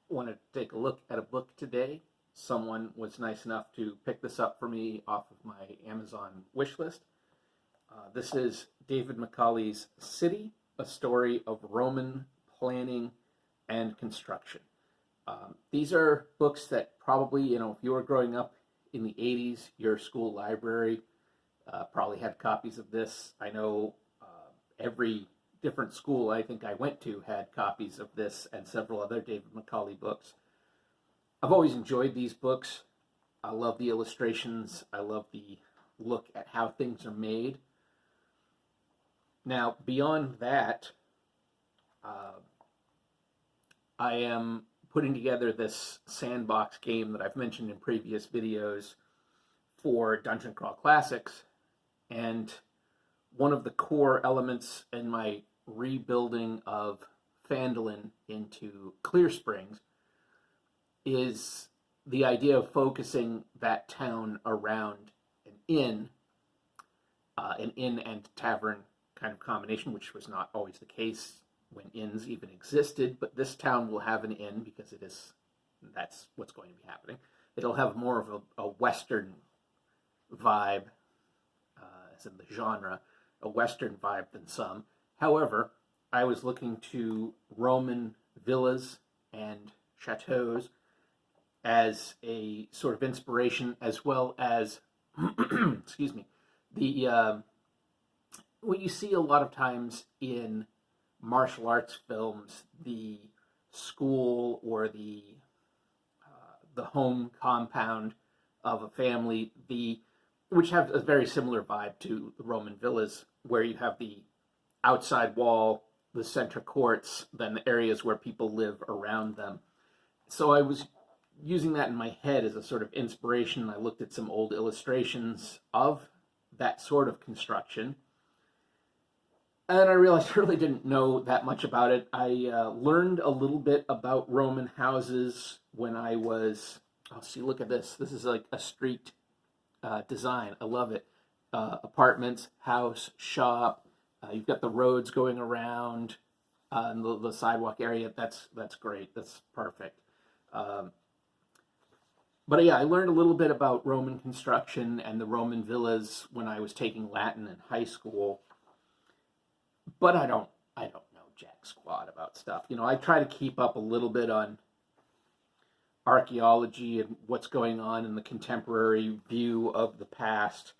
wanted to take a look at a book today. Someone was nice enough to pick this up for me off of my Amazon wish list. This is David Macaulay's City, a story of Roman planning and construction. These are books that probably, if you were growing up in the 80s, your school library probably had copies of this. I know every different school I think I went to had copies of this and several other David Macaulay books. I've always enjoyed these books. I love the illustrations. I love the look at how things are made. Now, beyond that, I am putting together this sandbox game that I've mentioned in previous videos for Dungeon Crawl Classics, and one of the core elements in my rebuilding of Phandalin into Clear Springs is the idea of focusing that town around an inn and tavern kind of combination, which was not always the case when inns even existed, but this town will have an inn because that's what's going to be happening. It'll have more of a Western vibe, as in the genre, a Western vibe than some. However, I was looking to Roman villas and chateaus as a sort of inspiration, as well as, excuse me, what you see a lot of times in martial arts films, the school or the home compound of a family, which have a very similar vibe to the Roman villas, where you have the outside wall, the center courts, then the areas where people live around them. So I was using that in my head as a sort of inspiration. I looked at some old illustrations of that sort of construction, and I realized I really didn't know that much about it. I learned a little bit about Roman houses when I was, look at this. This is like a street design. I love it. Apartments, house, shop. You've got the roads going around, and the sidewalk area. That's great. That's perfect. But yeah, I learned a little bit about Roman construction and the Roman villas when I was taking Latin in high school. But I don't know jack squat about stuff. I try to keep up a little bit on archaeology and what's going on in the contemporary view of the past.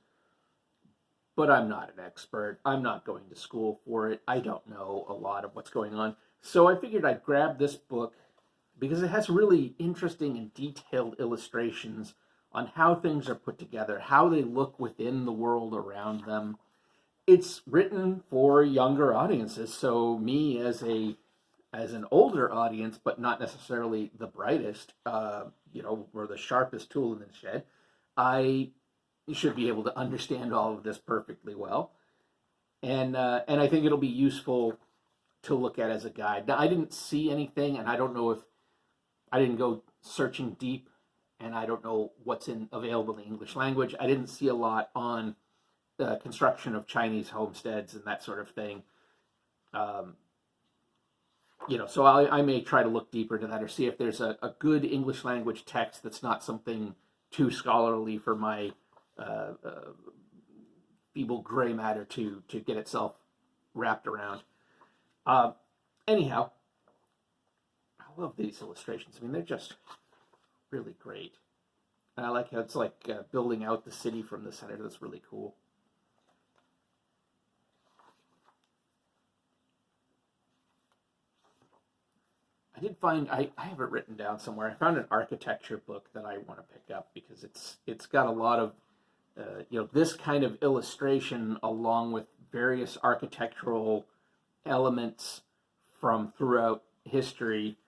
But I'm not an expert. I'm not going to school for it. I don't know a lot of what's going on. So I figured I'd grab this book because it has really interesting and detailed illustrations on how things are put together, how they look within the world around them. It's written for younger audiences, so me as an older audience, but not necessarily the brightest, or the sharpest tool in the shed, I should be able to understand all of this perfectly well, and I think it'll be useful to look at as a guide. Now, I didn't see anything, and I don't know if I didn't go searching deep, and I don't know what's available in the English language. I didn't see a lot on the construction of Chinese homesteads and that sort of thing. So I may try to look deeper into that or see if there's a good English language text that's not something too scholarly for my feeble gray matter to get itself wrapped around. Anyhow, I love these illustrations. I mean, they're just really great. And I like how it's like building out the city from the center. That's really cool. I did find, I have it written down somewhere. I found an architecture book that I want to pick up because it's got a lot of, this kind of illustration along with various architectural elements from throughout history.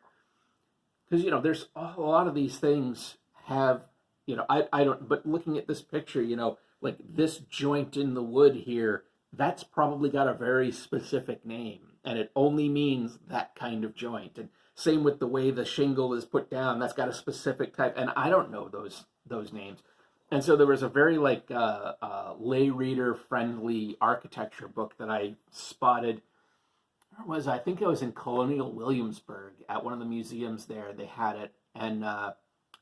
Because, there's a lot of these things have, I don't, but looking at this picture, like this joint in the wood here, that's probably got a very specific name, and it only means that kind of joint. And same with the way the shingle is put down, that's got a specific type, and I don't know those names. And so there was a very lay reader friendly architecture book that I spotted Where was I? I think I was in Colonial Williamsburg at one of the museums there. They had it, and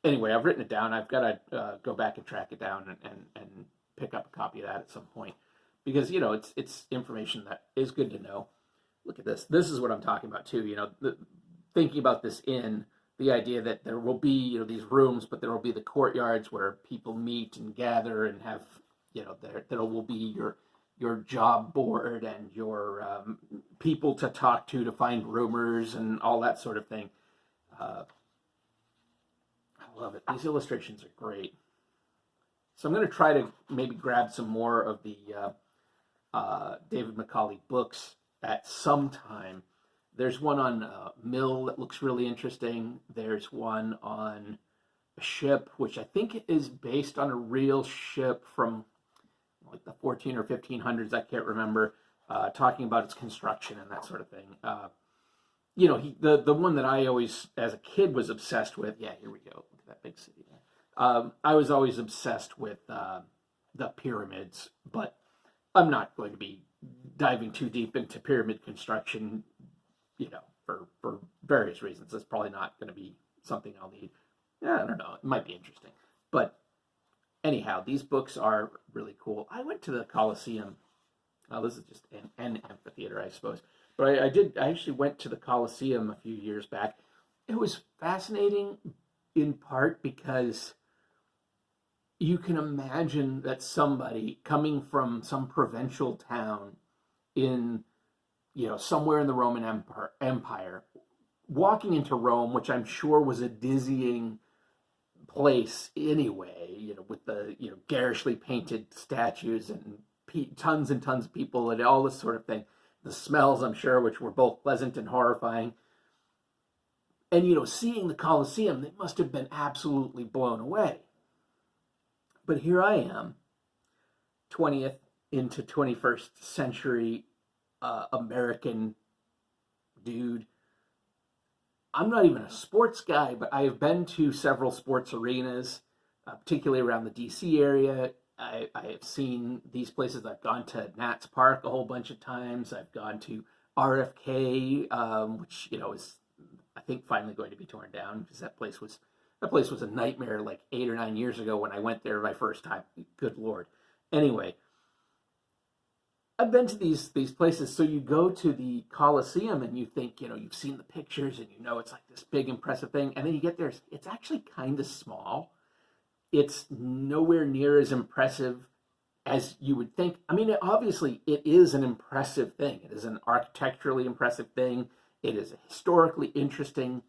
anyway, I've written it down. I've got to go back and track it down and pick up a copy of that at some point because it's information that is good to know. Look at this. This is what I'm talking about too. Thinking about this the idea that there will be these rooms, but there will be the courtyards where people meet and gather and have there will be your job board and your people to talk to find rumors and all that sort of thing. I love it. These illustrations are great. So I'm going to try to maybe grab some more of the David Macaulay books at some time. There's one on Mill that looks really interesting. There's one on a ship, which I think is based on a real ship from like the 14 or 1500s, I can't remember, talking about its construction and that sort of thing. The one that I always, as a kid, was obsessed with. Yeah, here we go. Look at that big city there. I was always obsessed with the pyramids, but I'm not going to be diving too deep into pyramid construction, for various reasons. It's probably not going to be something I'll need. Yeah, I don't know. It might be interesting. But anyhow, these books are really cool. I went to the Colosseum. This is just an amphitheater, I suppose. But I actually went to the Colosseum a few years back. It was fascinating in part because you can imagine that somebody coming from some provincial town in, somewhere in the Roman Empire, walking into Rome, which I'm sure was a dizzying place anyway, with the, garishly painted statues and tons and tons of people and all this sort of thing. The smells, I'm sure, which were both pleasant and horrifying. And, seeing the Colosseum, they must have been absolutely blown away. But here I am, 20th into 21st century American dude. I'm not even a sports guy, but I have been to several sports arenas, particularly around the DC area. I have seen these places. I've gone to Nats Park a whole bunch of times. I've gone to RFK, which is I think finally going to be torn down because that place was a nightmare like 8 or 9 years ago when I went there my first time. Good Lord. Anyway, I've been to these places. So you go to the Colosseum and you think, you've seen the pictures and it's like this big impressive thing. And then you get there, it's actually kind of small. It's nowhere near as impressive as you would think. I mean, obviously it is an impressive thing. It is an architecturally impressive thing. It is a historically interesting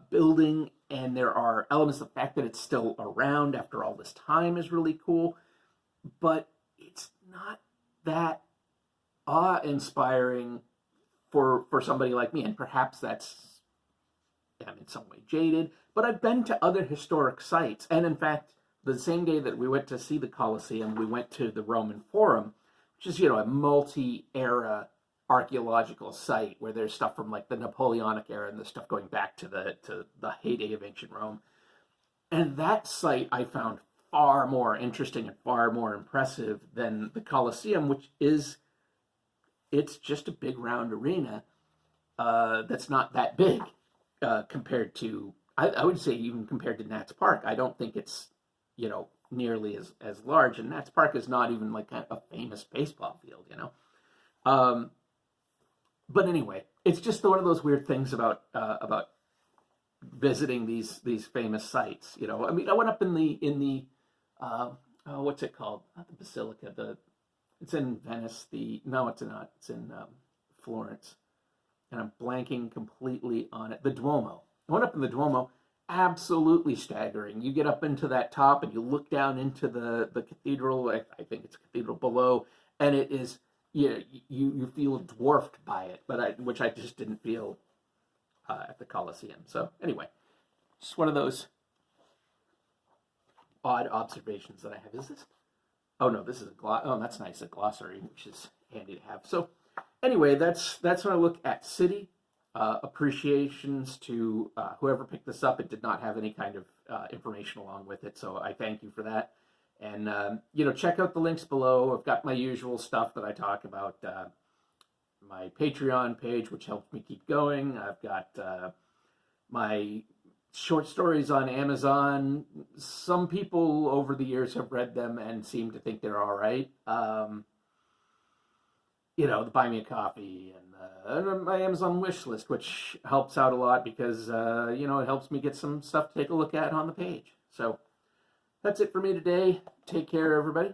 building, and there are elements. The fact that it's still around after all this time is really cool, but it's not that awe-inspiring for somebody like me, and perhaps I'm in some way jaded, but I've been to other historic sites, and in fact, the same day that we went to see the Colosseum, we went to the Roman Forum, which is, a multi-era archaeological site where there's stuff from like the Napoleonic era and the stuff going back to the heyday of ancient Rome. And that site I found far more interesting and far more impressive than the Colosseum, which it's just a big round arena that's not that big compared to, I would say even compared to Nats Park. I don't think it's, nearly as large. And Nats Park is not even like a famous baseball field, But anyway, it's just one of those weird things about visiting these famous sites. I mean, I went up in the what's it called? Not the Basilica. It's in Venice. No, it's not. It's in Florence, and I'm blanking completely on it. The Duomo. I went up in the Duomo. Absolutely staggering. You get up into that top and you look down into the cathedral. I think it's a cathedral below, and it is. You feel dwarfed by it, which I just didn't feel at the Colosseum. So anyway, just one of those odd observations that I have. Is this? Oh no, this is oh, that's nice, a glossary, which is handy to have. So anyway, that's when I look at city. Appreciations to whoever picked this up. It did not have any kind of information along with it, so I thank you for that. And check out the links below. I've got my usual stuff that I talk about, my Patreon page, which helps me keep going. I've got my short stories on Amazon. Some people over the years have read them and seem to think they're all right. The Buy Me a Coffee and my Amazon wish list, which helps out a lot because, it helps me get some stuff to take a look at on the page. So that's it for me today. Take care, everybody.